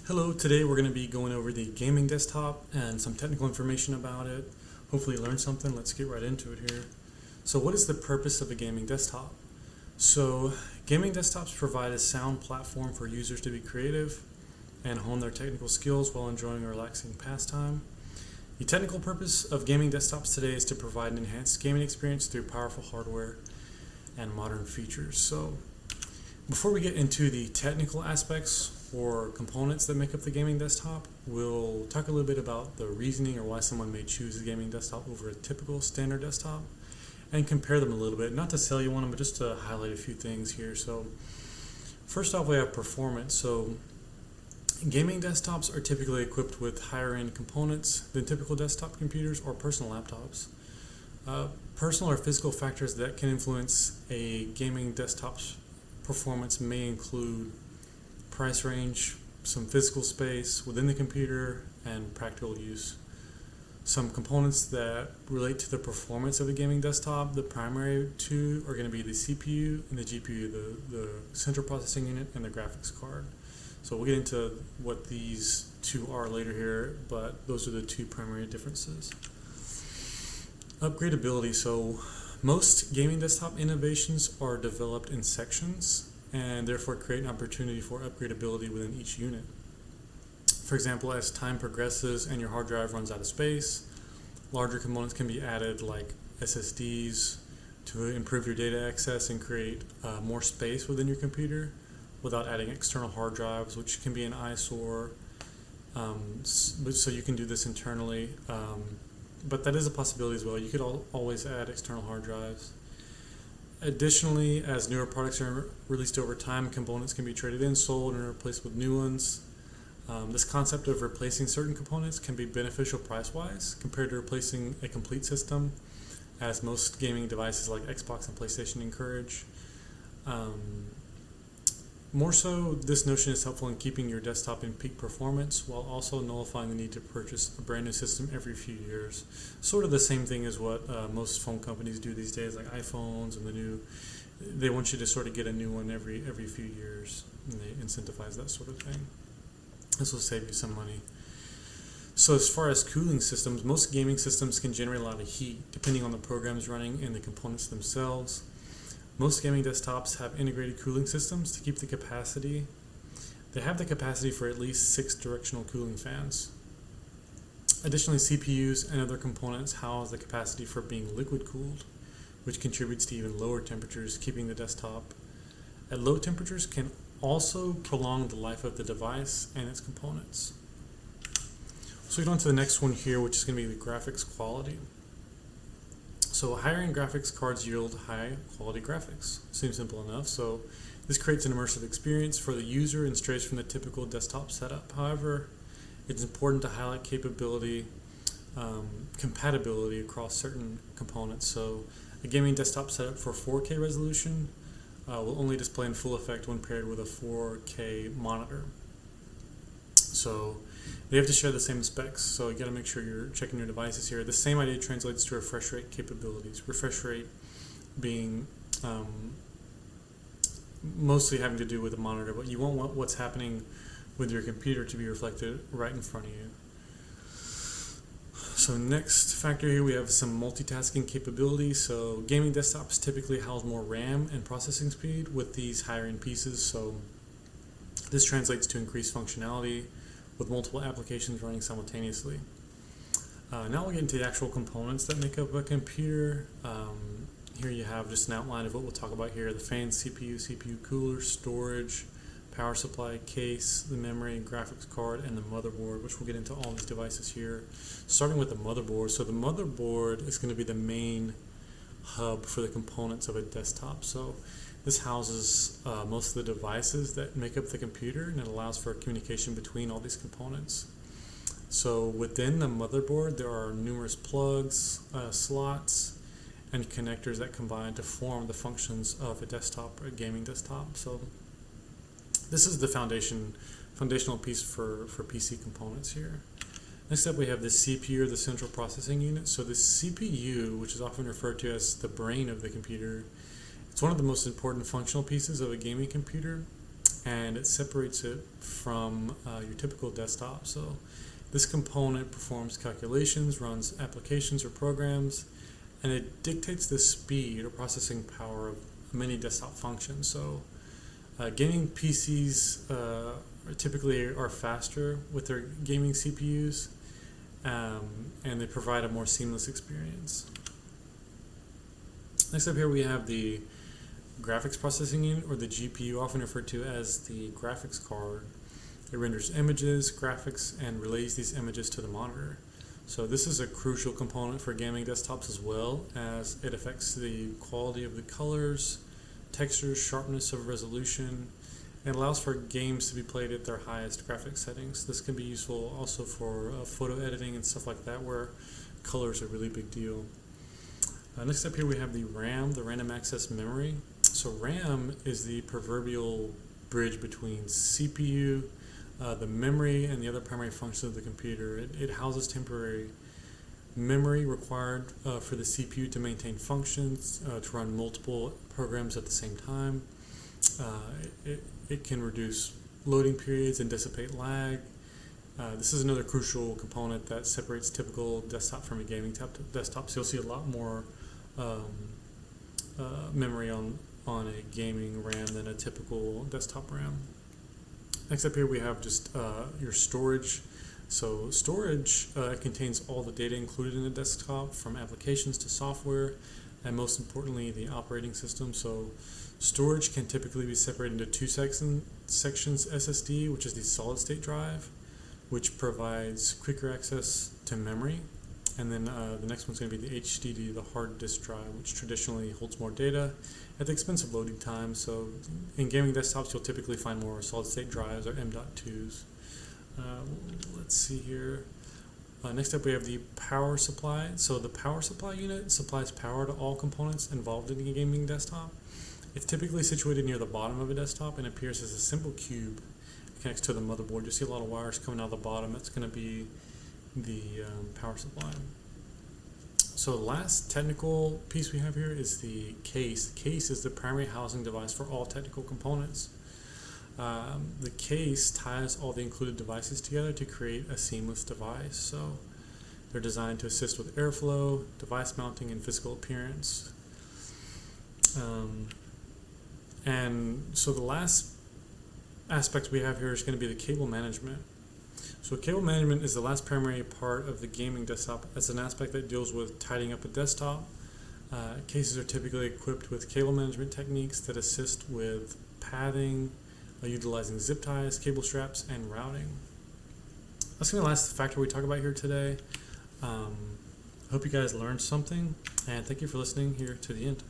Hello, today we're going to be going over the gaming desktop and some technical information about it. Hopefully you learned something. Let's get right into it here. So what is the purpose of a gaming desktop? So gaming desktops provide a sound platform for users to be creative and hone their technical skills while enjoying a relaxing pastime. The technical purpose of gaming desktops today is to provide an enhanced gaming experience through powerful hardware and modern features. So before we get into the technical aspects or components that make up the gaming desktop, we'll talk a little bit about the reasoning or why someone may choose a gaming desktop over a typical standard desktop and compare them a little bit, not to sell you one, but just to highlight a few things here. So first off, we have performance. So gaming desktops are typically equipped with higher end components than typical desktop computers or personal laptops. Personal or physical factors that can influence a gaming desktop's performance may include price range, some physical space within the computer, and practical use. Some components that relate to the performance of the gaming desktop, the primary two are going to be the CPU and the GPU, the central processing unit and the graphics card. So we'll get into what these two are later here, but those are the two primary differences. Upgradability. So most gaming desktop innovations are developed in sections and therefore create an opportunity for upgradability within each unit. For example, as time progresses and your hard drive runs out of space, larger components can be added like SSDs to improve your data access and create more space within your computer without adding external hard drives, which can be an eyesore. So you can do this internally, but that is a possibility as well. You could always add external hard drives. Additionally, as newer products are released over time, components can be traded in, sold, and replaced with new ones. This concept of replacing certain components can be beneficial price-wise compared to replacing a complete system, as most gaming devices like Xbox and PlayStation encourage. More so, this notion is helpful in keeping your desktop in peak performance while also nullifying the need to purchase a brand new system every few years. Sort of the same thing as what most phone companies do these days, like iPhones and they want you to sort of get a new one every few years, and they incentivize that sort of thing. This will save you some money. So as far as cooling systems, most gaming systems can generate a lot of heat depending on the programs running and the components themselves. Most gaming desktops have integrated cooling systems to keep the capacity. They have the capacity for at least 6 directional cooling fans. Additionally, CPUs and other components house the capacity for being liquid cooled, which contributes to even lower temperatures, keeping the desktop at low temperatures can also prolong the life of the device and its components. So we go on to the next one here, which is going to be the graphics quality. So higher-end graphics cards yield high-quality graphics. Seems simple enough. So this creates an immersive experience for the user and strays from the typical desktop setup. However, it's important to highlight compatibility across certain components. So a gaming desktop setup for 4K resolution will only display in full effect when paired with a 4K monitor. So they have to share the same specs, so you got to make sure you're checking your devices here. The same idea translates to refresh rate capabilities. Refresh rate being mostly having to do with the monitor, but you won't want what's happening with your computer to be reflected right in front of you. So next factor here, we have some multitasking capabilities. So gaming desktops typically house more RAM and processing speed with these higher end pieces, so this translates to increased functionality with multiple applications running simultaneously. Now we'll get into the actual components that make up a computer. Here you have just an outline of what we'll talk about here: the fan, CPU cooler, storage, power supply, case, the memory, graphics card, and the motherboard, which we'll get into all these devices here. Starting with the motherboard. So the motherboard is going to be the main hub for the components of a desktop. So this houses most of the devices that make up the computer, and it allows for communication between all these components. So within the motherboard, there are numerous plugs, slots, and connectors that combine to form the functions of a desktop or a gaming desktop. So this is the foundational piece for PC components here. Next up, we have the CPU, or the central processing unit. So the CPU, which is often referred to as the brain of the computer, it's one of the most important functional pieces of a gaming computer. and it separates it from your typical desktop. So this component performs calculations, runs applications or programs, and it dictates the speed or processing power of many desktop functions. So gaming PCs typically are faster with their gaming CPUs, and they provide a more seamless experience. Next up here we have the graphics processing unit, or the GPU, often referred to as the graphics card. It renders images, graphics, and relays these images to the monitor. So this is a crucial component for gaming desktops, as well as it affects the quality of the colors, textures, sharpness of resolution, and allows for games to be played at their highest graphics settings. This can be useful also for photo editing and stuff like that, where colors are a really big deal. Next up here we have the RAM, the random access memory. So RAM is the proverbial bridge between CPU, the memory, and the other primary functions of the computer. It houses temporary memory required for the CPU to maintain functions, to run multiple programs at the same time. It can reduce loading periods and dissipate lag. This is another crucial component that separates typical desktop from a gaming desktop. So you'll see a lot more memory on a gaming RAM than a typical desktop RAM. Next up here we have just your storage. So storage contains all the data included in a desktop, from applications to software, and most importantly the operating system. So storage can typically be separated into two sections: SSD, which is the solid state drive, which provides quicker access to memory, and then the next one's going to be the HDD, the hard disk drive, which traditionally holds more data at the expense of loading time. So in gaming desktops you'll typically find more solid state drives, or M.2s. Let's see here. Next up we have the power supply. So the power supply unit supplies power to all components involved in a gaming desktop. It's typically situated near the bottom of a desktop and appears as a simple cube. It connects to the motherboard. You see a lot of wires coming out of the bottom. That's going to be the power supply. So the last technical piece we have here is the case. The case is the primary housing device for all technical components. The case ties all the included devices together to create a seamless device. So they're designed to assist with airflow, device mounting, and physical appearance. And so the last aspect we have here is going to be the cable management. So cable management is the last primary part of the gaming desktop. It's an aspect that deals with tidying up a desktop. Cases are typically equipped with cable management techniques that assist with pathing, utilizing zip ties, cable straps, and routing. That's going to be the last factor we talk about here today. Hope you guys learned something, and thank you for listening here to the end.